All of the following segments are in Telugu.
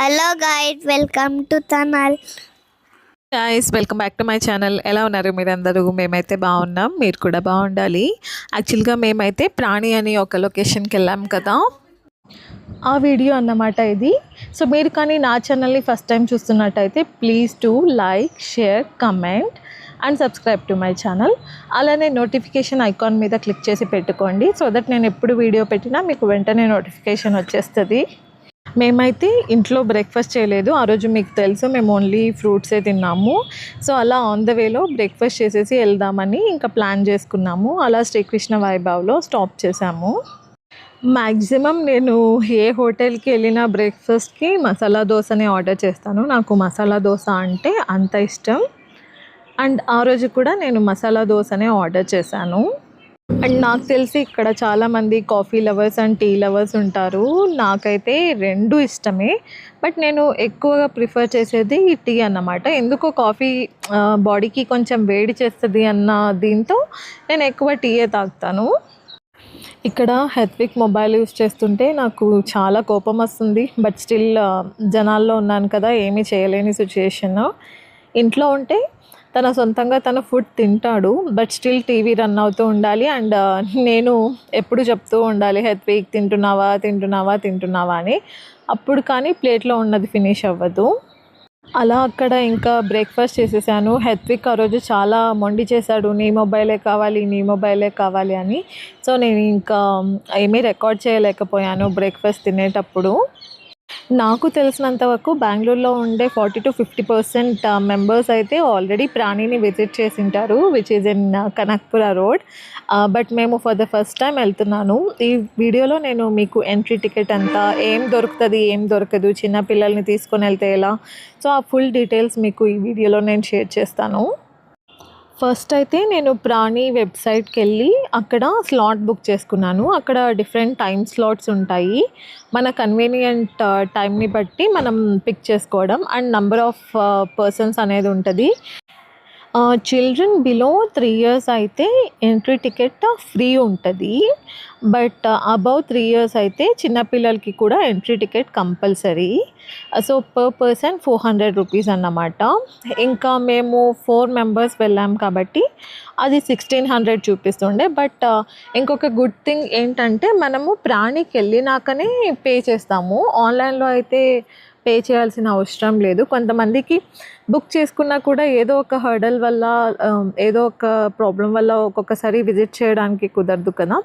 Hello guys, welcome to channel. Guys, welcome back to my channel. ఎలా ఉన్నారు మీరందరూ? మేమైతే బాగున్నాం, మీరు కూడా బాగుండాలి. యాక్చువల్గా మేమైతే ప్రాణి అని ఒక లొకేషన్కి వెళ్ళాం కదా, ఆ వీడియో అన్నమాట ఇది. సో మీరు కానీ నా ఛానల్ని ఫస్ట్ టైం చూస్తున్నట్టయితే please to like, share, comment and subscribe to my channel. అలానే నోటిఫికేషన్ ఐకాన్ మీద క్లిక్ చేసి పెట్టుకోండి, సో దట్ నేను ఎప్పుడు వీడియో పెట్టినా మీకు వెంటనే నోటిఫికేషన్ వచ్చేస్తుంది. మేమైతే ఇంట్లో బ్రేక్ఫాస్ట్ చేయలేదు ఆ రోజు, మీకు తెలుసు మేము ఓన్లీ ఫ్రూట్సే తిన్నాము. సో అలా ఆన్ ద వేలో బ్రేక్ఫాస్ట్ చేసేసి వెళ్దామని ఇంకా ప్లాన్ చేసుకున్నాము. అలా శ్రీకృష్ణ వైభవ్లో స్టాప్ చేసాము. మ్యాక్సిమం నేను ఏ హోటల్కి వెళ్ళినా బ్రేక్ఫాస్ట్కి మసాలా దోశనే ఆర్డర్ చేస్తాను. నాకు మసాలా దోశ అంటే అంత ఇష్టం. అండ్ ఆ రోజు కూడా నేను మసాలా దోశనే ఆర్డర్ చేశాను. అండ్ నాకు తెలిసి ఇక్కడ చాలామంది coffee lovers and tea lovers ఉంటారు. నాకైతే రెండు ఇష్టమే, బట్ నేను ఎక్కువగా ప్రిఫర్ చేసేది టీ అన్నమాట. ఎందుకో కాఫీ బాడీకి కొంచెం వేడి చేస్తుంది అన్న దీంతో నేను ఎక్కువ టీయే తాగుతాను. ఇక్కడ హెత్విక్ మొబైల్ యూస్ చేస్తుంటే నాకు చాలా కోపం వస్తుంది, బట్ స్టిల్ జనాల్లో ఉన్నాను కదా, ఏమీ చేయలేని సిచ్యుయేషన్. ఇంట్లో ఉంటే తన సొంతంగా తన ఫుడ్ తింటాడు, బట్ స్టిల్ టీవీ రన్ అవుతూ ఉండాలి. అండ్ నేను ఎప్పుడు చెప్తూ ఉండాలి, హెత్విక్ తింటున్నావా తింటున్నావా తింటున్నావా అని. అప్పుడు కానీ ప్లేట్లో ఉన్నది ఫినిష్ అవ్వదు. అలా అక్కడ ఇంకా బ్రేక్ఫాస్ట్ చేసేసాను. హెత్విక్ ఆ రోజు చాలా మొండి చేశాడు, నీ మొబైలే కావాలి నీ మొబైలే కావాలి అని. సో నేను ఇంకా ఏమీ రికార్డ్ చేయలేకపోయాను బ్రేక్ఫాస్ట్ తినేటప్పుడు. నాకు తెలిసినంత వరకు బెంగళూరులో ఉండే 40 to 50% మెంబర్స్ అయితే ఆల్రెడీ ప్రాణిని విజిట్ చేసింటారు, which is in Kanakapura road. But మేము ఫర్ ద ఫస్ట్ టైం వెళ్తున్నాను. ఈ వీడియోలో నేను మీకు ఎంట్రీ టికెట్ అంతా, ఏం దొరుకుతుంది ఏం దొరకదు, చిన్న పిల్లల్ని తీసుకొని వెళ్తే ఎలా, సో ఆ ఫుల్ డీటెయిల్స్ మీకు ఈ వీడియోలో నేను షేర్ చేస్తాను. ఫస్ట్ అయితే నేను ప్రాణి వెబ్సైట్కి వెళ్ళి అక్కడ స్లాట్ బుక్ చేసుకున్నాను. అక్కడ డిఫరెంట్ టైం స్లాట్స్ ఉంటాయి, మన కన్వీనియంట్ టైంని బట్టి మనం పిక్ చేసుకోవడం. అండ్ నంబర్ ఆఫ్ పర్సన్స్ అనేది ఉంటుంది. చిల్డ్రన్ బిలో 3 years అయితే ఎంట్రీ టికెట్ ఫ్రీ ఉంటుంది, బట్ అబవ్ 3 years అయితే చిన్నపిల్లలకి కూడా entry ticket compulsory. So per person 400 rupees అన్నమాట. ఇంకా మేము 4 members వెళ్ళాం కాబట్టి అది 1600 చూపిస్తుండే. బట్ ఇంకొక గుడ్ థింగ్ ఏంటంటే మనము ప్రాణికి వెళ్ళినాకనే పే చేస్తాము, ఆన్లైన్లో అయితే పే చేయాల్సిన అవసరం లేదు. కొంతమందికి బుక్ చేసుకున్నా కూడా ఏదో ఒక హర్డల్ వల్ల, ఏదో ఒక ప్రాబ్లం వల్ల ఒక్కొక్కసారి విజిట్ చేయడానికి కుదరదు కదా.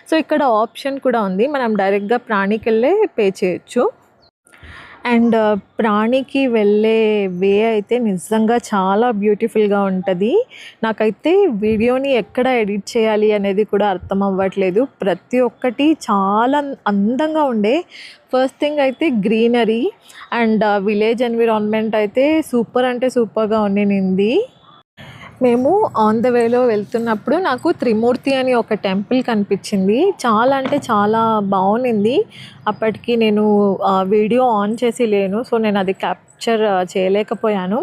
సో ఇక్కడ ఆప్షన్ కూడా ఉంది, మనం డైరెక్ట్గా ప్రాణికి వెళ్ళే పే చేయొచ్చు. అండ్ ప్రాణికి వెళ్ళే వే అయితే నిజంగా చాలా బ్యూటిఫుల్గా ఉంటుంది. నాకైతే వీడియోని ఎక్కడ ఎడిట్ చేయాలి అనేది కూడా అర్థం అవ్వట్లేదు. ప్రతి ఒక్కటి చాలా అందంగా ఉండే. ఫస్ట్ థింగ్ అయితే గ్రీనరీ అండ్ విలేజ్ ఎన్విరాన్మెంట్ అయితే సూపర్ అంటే సూపర్గా ఉండింది. మేము ఆన్ ద వేలో వెళ్తున్నప్పుడు నాకు త్రిమూర్తి అని ఒక టెంపుల్ కనిపించింది, చాలా అంటే చాలా బాగుంది. అప్పటికి నేను వీడియో ఆన్ చేసి లేను, సో నేను అది క్యాప్చర్ చేయలేకపోయాను.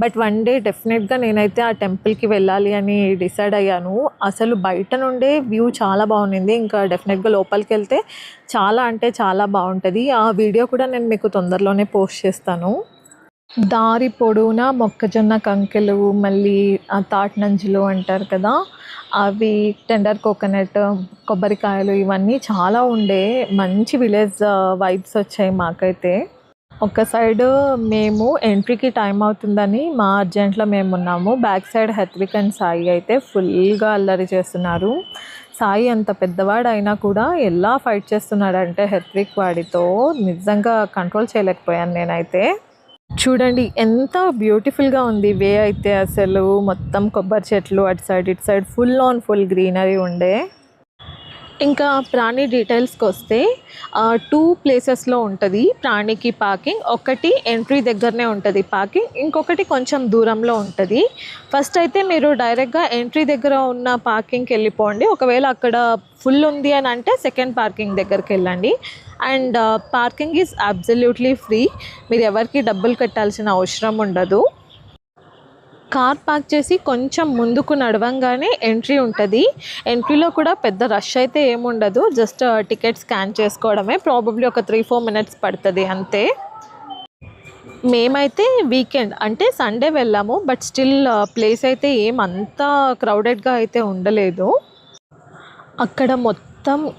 బట్ వన్ డే డెఫినెట్గా నేనైతే ఆ టెంపుల్కి వెళ్ళాలి అని డిసైడ్ అయ్యాను. అసలు బయట నుండే వ్యూ చాలా బాగుంది, ఇంకా డెఫినెట్గా లోపలికి వెళ్తే చాలా అంటే చాలా బాగుంటుంది. ఆ వీడియో కూడా నేను మీకు తొందరలోనే పోస్ట్ చేస్తాను. దారి పొడవునా మొక్కజొన్న కంకెలు, మళ్ళీ తాటి నంజులు అంటారు కదా, అవి టెండర్ కోకోనట్, కొబ్బరికాయలు, ఇవన్నీ చాలా ఉండే. మంచి విలేజ్ వైబ్స్ వచ్చాయి మాకైతే. ఒక సైడ్ మేము ఎంట్రీకి టైం అవుతుందని మా అర్జెంట్లో మేము ఉన్నాము. Back side Hethvik and Sai అయితే ఫుల్గా అల్లరి చేస్తున్నారు. సాయి అంత పెద్దవాడు అయినా కూడా ఎలా ఫైట్ చేస్తున్నాడంటే హెత్విక్ వాడితో, నిజంగా కంట్రోల్ చేయలేకపోయాను నేనైతే. చూడండి ఎంత బ్యూటిఫుల్గా ఉంది వే అయితే. అసలు మొత్తం కొబ్బరి చెట్లు, అటు సైడ్ ఇటు side full on full greenery ఉండే. ఇంకా ప్రాణి డీటెయిల్స్కి వస్తే 2 ప్లేసెస్లో ఉంటుంది ప్రాణికి పార్కింగ్. ఒకటి ఎంట్రీ దగ్గరనే ఉంటుంది పార్కింగ్, ఇంకొకటి కొంచెం దూరంలో ఉంటుంది. ఫస్ట్ అయితే మీరు డైరెక్ట్గా ఎంట్రీ దగ్గర ఉన్న పార్కింగ్కి వెళ్ళిపోండి. ఒకవేళ అక్కడ ఫుల్ ఉంది అని అంటే సెకండ్ పార్కింగ్ దగ్గరికి వెళ్ళండి. And parking is absolutely free, మీరు ఎవరికి డబ్బులు కట్టాల్సిన అవసరం ఉండదు. కార్ పార్క్ చేసి కొంచెం ముందుకు నడవంగానే ఎంట్రీ ఉంటుంది. ఎంట్రీలో కూడా పెద్ద రష్ అయితే ఏముండదు, జస్ట్ టికెట్ స్కాన్ చేసుకోవడమే. ప్రాబబ్లీ ఒక 3-4 minutes పడుతుంది అంతే. మేమైతే వీకెండ్ అంటే సండే వెళ్ళాము, బట్ స్టిల్ ప్లేస్ అయితే ఏమంతా క్రౌడెడ్గా అయితే ఉండలేదు. అక్కడ మొత్తం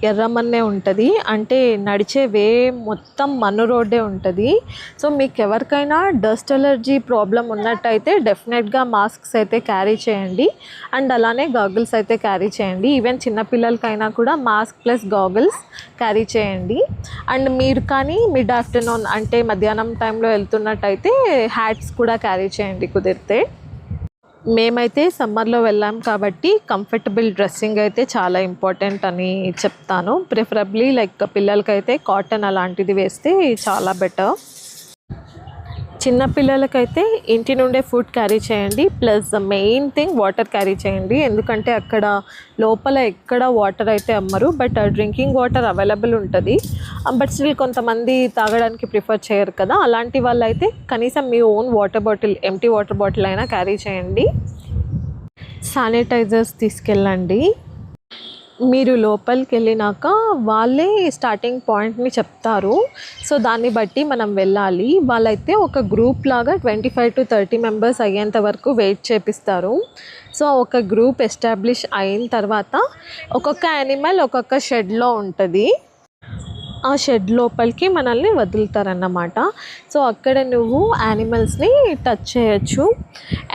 ఎర్రమన్నే ఉంటుంది, అంటే నడిచే వే మొత్తం మన్ను రోడ్డే ఉంటుంది. సో మీకు ఎవరికైనా డస్ట్ అలర్జీ ప్రాబ్లం ఉన్నట్టయితే డెఫినెట్గా మాస్క్స్ అయితే క్యారీ చేయండి, అండ్ అలానే గాగుల్స్ అయితే క్యారీ చేయండి. ఈవెన్ చిన్నపిల్లలకైనా కూడా మాస్క్ ప్లస్ గాగుల్స్ క్యారీ చేయండి. అండ్ మీరు కానీ మిడ్ ఆఫ్టర్నూన్ అంటే మధ్యాహ్నం టైంలో వెళ్తున్నట్టయితే హ్యాట్స్ కూడా క్యారీ చేయండి కుదిరితే. మేమైతే సమ్మర్లో వెళ్ళాం కాబట్టి కంఫర్టబుల్ డ్రెస్సింగ్ అయితే చాలా ఇంపార్టెంట్ అని చెప్తాను. ప్రిఫరబ్లీ లైక్ పిల్లలకైతే కాటన్ అలాంటిది వేస్తే చాలా బెటర్. చిన్నపిల్లలకైతే ఇంటి నుండే ఫుడ్ క్యారీ చేయండి, plus main thing water carry చేయండి. ఎందుకంటే అక్కడ లోపల ఎక్కడ వాటర్ అయితే అమ్మరు, బట్ డ్రింకింగ్ వాటర్ అవైలబుల్ ఉంటుంది. బట్ స్టిల్ కొంతమంది తాగడానికి ప్రిఫర్ చేయరు కదా, అలాంటి వాళ్ళు అయితే కనీసం మీ own water bottle, empty water bottle అయినా క్యారీ చేయండి. శానిటైజర్స్ తీసుకెళ్ళండి. మీరు లోపలికి వెళ్ళినాక వాళ్ళే స్టార్టింగ్ పాయింట్ని చెప్తారు, సో దాన్ని బట్టి మనం వెళ్ళాలి. వాళ్ళైతే ఒక గ్రూప్ లాగా 25 to 30 మెంబర్స్ అయ్యేంత వరకు వెయిట్ చేపిస్తారు. సో ఒక గ్రూప్ ఎస్టాబ్లిష్ అయిన తర్వాత ఒక్కొక్క యానిమల్ ఒక్కొక్క షెడ్లో ఉంటుంది. ఆ షెడ్ లోపలికి మనల్ని వదులుతారన్నమాట. సో అక్కడ నువ్వు యానిమల్స్ని టచ్ చేయొచ్చు,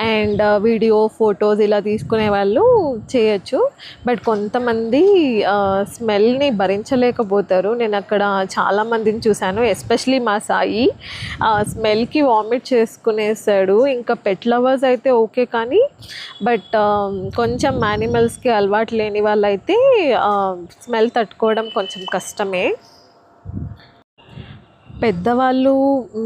అండ్ వీడియో ఫొటోస్ ఇలా తీసుకునే వాళ్ళు చేయొచ్చు. బట్ కొంతమంది స్మెల్ని భరించలేకపోతారు. నేను అక్కడ చాలామందిని చూశాను, ఎస్పెషలీ మా సాయి స్మెల్కి వామిట్ చేసుకునేసాడు. ఇంకా పెట్ లవర్స్ అయితే ఓకే, కానీ బట్ కొంచెం యానిమల్స్కి అలవాటు లేని వాళ్ళైతే స్మెల్ తట్టుకోవడం కొంచెం కష్టమే. పెద్దవాళ్ళు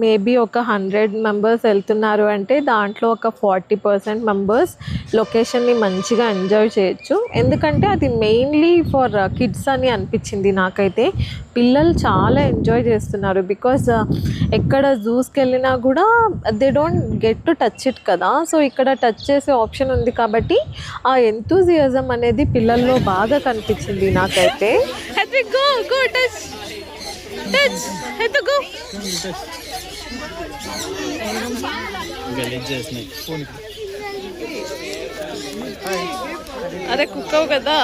మేబీ ఒక 100 మెంబర్స్ వెళ్తున్నారు అంటే దాంట్లో ఒక 40% మెంబర్స్ లొకేషన్ని మంచిగా ఎంజాయ్ చేయొచ్చు. ఎందుకంటే అది మెయిన్లీ ఫర్ కిడ్స్ అని అనిపించింది నాకైతే. పిల్లలు చాలా ఎంజాయ్ చేస్తున్నారు, బికాజ్ ఎక్కడ జూస్కి వెళ్ళినా కూడా they don't get to touch it కదా. సో ఇక్కడ టచ్ చేసే ఆప్షన్ ఉంది కాబట్టి ఆ ఎంతూజియాజం అనేది పిల్లల్లో బాగా కనిపించింది నాకైతే. అరే కుక్కవు కదా.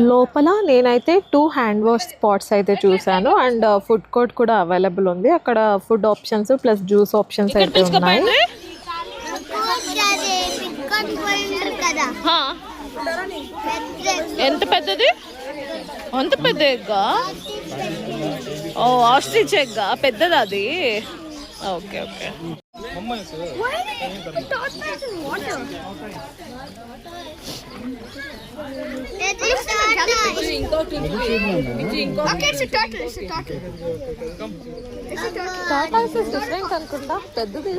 లోపల నేనైతే 2 హ్యాండ్ వాష్ స్పాట్స్ అయితే చూశాను, అండ్ ఫుడ్ కోర్ట్ కూడా అవైలబుల్ ఉంది. అక్కడ food options plus juice options అయితే ఉన్నాయి. ఎంత పెద్దది? అంత పెద్ద ఎగ్గా? ఓ ఆస్ట్రిచ్ ఎగ్గా, పెద్దది అది. Okay okay. డిఫరెంట్ అనుకుంటా, పెద్దది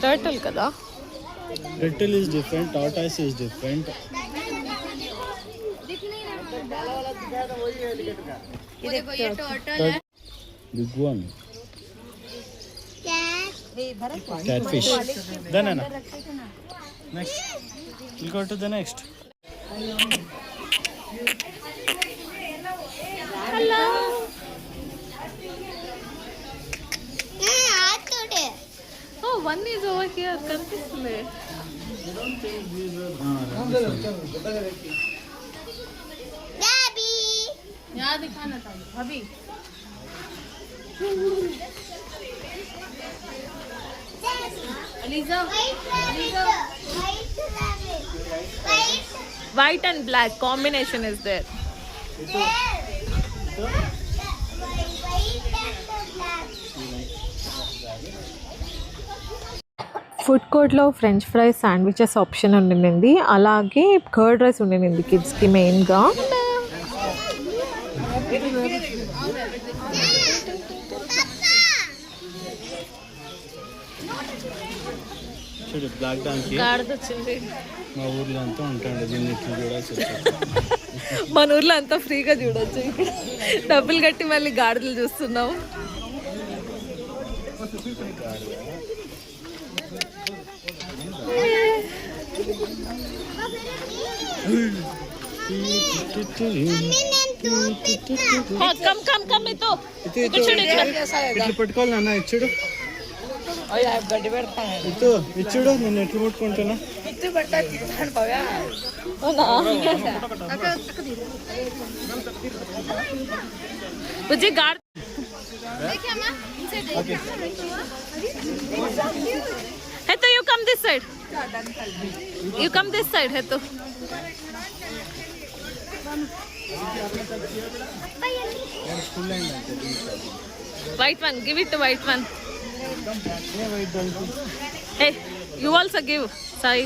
టర్టిల్ కదా. Turtle is different, tortoise is different. Big one. Catfish. Then Anna. Next. We'll go to the next. Hello. Oh, one is over here. కనిపిస్తుంది. Daddy. यहाँ दिखाना था अभी. Aliza. White and black combination is there. Food కోర్ట్లో ఫ్రెంచ్ ఫ్రైస్, శాండ్విచెస్ ఆప్షన్ ఉండింది, అలాగే కర్డ్ రైస్ ఉండింది కిడ్స్కి మెయిన్గా. చూడు బ్లాక్ డాంకీ వచ్చింది. మా ఊర్లో అంతా ఉంటాడు, దీన్ని కూడా మన ఊర్లో అంతా ఫ్రీగా చూడొచ్చు, ఇక్కడ డబ్బులు కట్టి మళ్ళీ గాడిదలు చూస్తున్నాము. हाँ कम कम कम इतो ఇట్లా పెట్టుకోవాలి నాన్న ఇచ్చుడు ఇచ్చుడు నేను ఎట్లు పట్టుకుంటున్నా मुझे गार्ड है तो यू कम दिस साइड है तो white one give it to white one hey you also give sai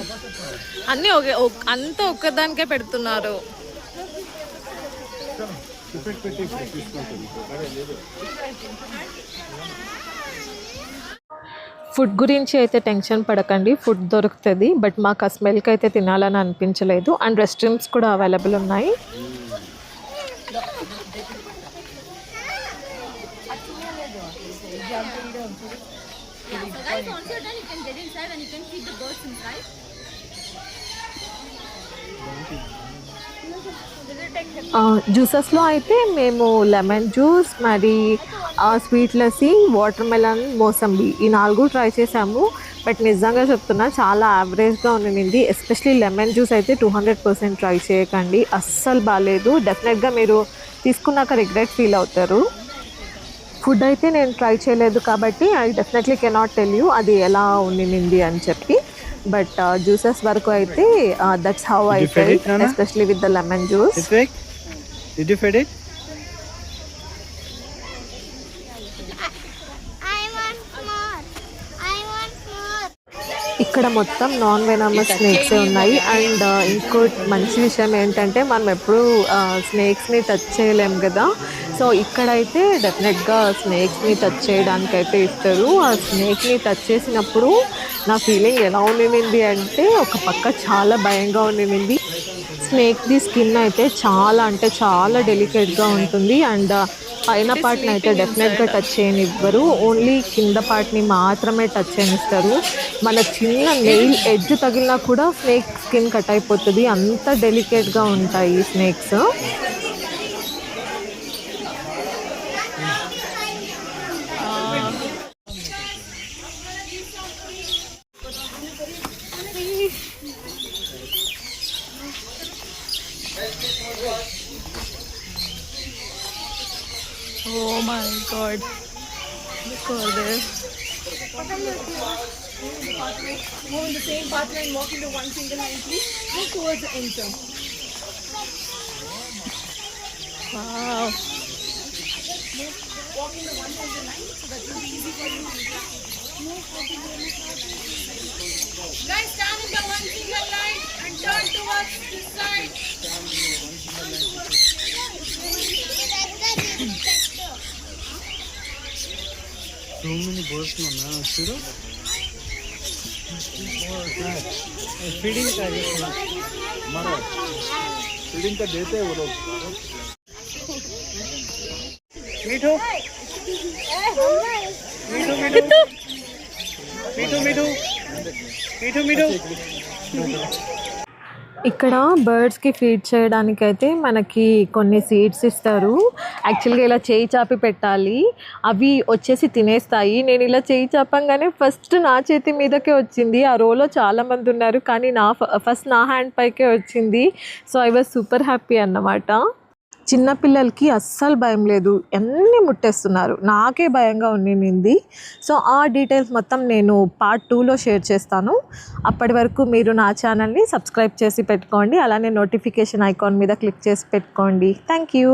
అన్నీ ఓకే అంతా ఒక్కదానికే పెడుతున్నారు ఫుడ్ గురించి అయితే టెన్షన్ పడకండి ఫుడ్ దొరుకుతుంది బట్ మాకు ఆ స్మెల్కి అయితే తినాలని అనిపించలేదు అండ్ రెస్ట్ రూమ్స్ కూడా అవైలబుల్ ఉన్నాయి జ్యూసెస్లో అయితే మేము లెమన్ జ్యూస్ మరి sweet lassi water melon mosambi ఈ 4 ట్రై చేసాము బట్ నిజంగా చెప్తున్నా చాలా యావరేజ్గా ఉండింది ఎస్పెషలీ లెమన్ జ్యూస్ అయితే 200% ట్రై చేయకండి అస్సలు బాగాలేదు డెఫినెట్గా మీరు తీసుకున్నాక రిగ్రెట్ ఫీల్ అవుతారు ఫుడ్ అయితే నేను ట్రై చేయలేదు కాబట్టి I definitely cannot tell you అది ఎలా ఉండింది అని చెప్పి బట్ జ్యూసెస్ వరకు అయితే that's how I felt especially with the lemon juice Did you feed it? I want more. ఇక్కడ మొత్తం నాన్ వెనమస్ స్నేక్స్ ఉన్నాయి అండ్ ఇంకో మంచి విషయం ఏంటంటే మనం ఎప్పుడు స్నేక్స్ని టచ్ చేయలేము కదా సో ఇక్కడైతే డెఫినెట్గా స్నేక్స్ని టచ్ చేయడానికి అయితే ఇస్తారు ఆ స్నేక్ని టచ్ చేసినప్పుడు నా ఫీలింగ్ ఎలా ఉండింది అంటే ఒక పక్క చాలా భయంగా ఉండింది స్నేక్ది స్కిన్ అయితే చాలా అంటే చాలా డెలికేట్గా ఉంటుంది అండ్ పైన పార్ట్ని అయితే డెఫినెట్గా టచ్ చేయనివ్వరు ఓన్లీ కింద పార్ట్ని మాత్రమే టచ్ చేయనిస్తారు మన చిన్న నెయిల్ ఎడ్జ్ తగిలినా కూడా స్నేక్ స్కిన్ కట్ అయిపోతుంది అంత డెలికేట్గా ఉంటాయి ఈ snakes Oh my god. Look over there. Move in the same pathway and walk into one single line, please. Move towards the enter. Wow. Walk in the one single line so that it will be easy for you to guys, stand in the one single line and turn towards this side. So many birds now, Shiro. Feeding का ये मरा feeding का देते हैं वो लोग मीठू मीठू मीठू मीठू मीठू मीठू मीठू ఇక్కడ బర్డ్స్కి ఫీడ్ చేయడానికైతే మనకి కొన్ని సీడ్స్ ఇస్తారు యాక్చువల్గా ఇలా చేయి చాపి పెట్టాలి అవి వచ్చేసి తినేస్తాయి నేను ఇలా చేయి చాపంగానే ఫస్ట్ నా చేతి మీదకే వచ్చింది ఆ రోలో చాలామంది ఉన్నారు కానీ ఫస్ట్ నా హ్యాండ్ పైకే వచ్చింది so I was super happy అన్నమాట చిన్నపిల్లలకి అస్సలు భయం లేదు అన్నీ ముట్టేస్తున్నారు నాకే భయంగా ఉండింది సో ఆ డీటెయిల్స్ మొత్తం నేను పార్ట్ 2లో షేర్ చేస్తాను అప్పటి వరకు మీరు నా ఛానల్ని సబ్స్క్రైబ్ చేసి పెట్టుకోండి అలానే నోటిఫికేషన్ ఐకాన్ మీద క్లిక్ చేసి పెట్టుకోండి థ్యాంక్ యూ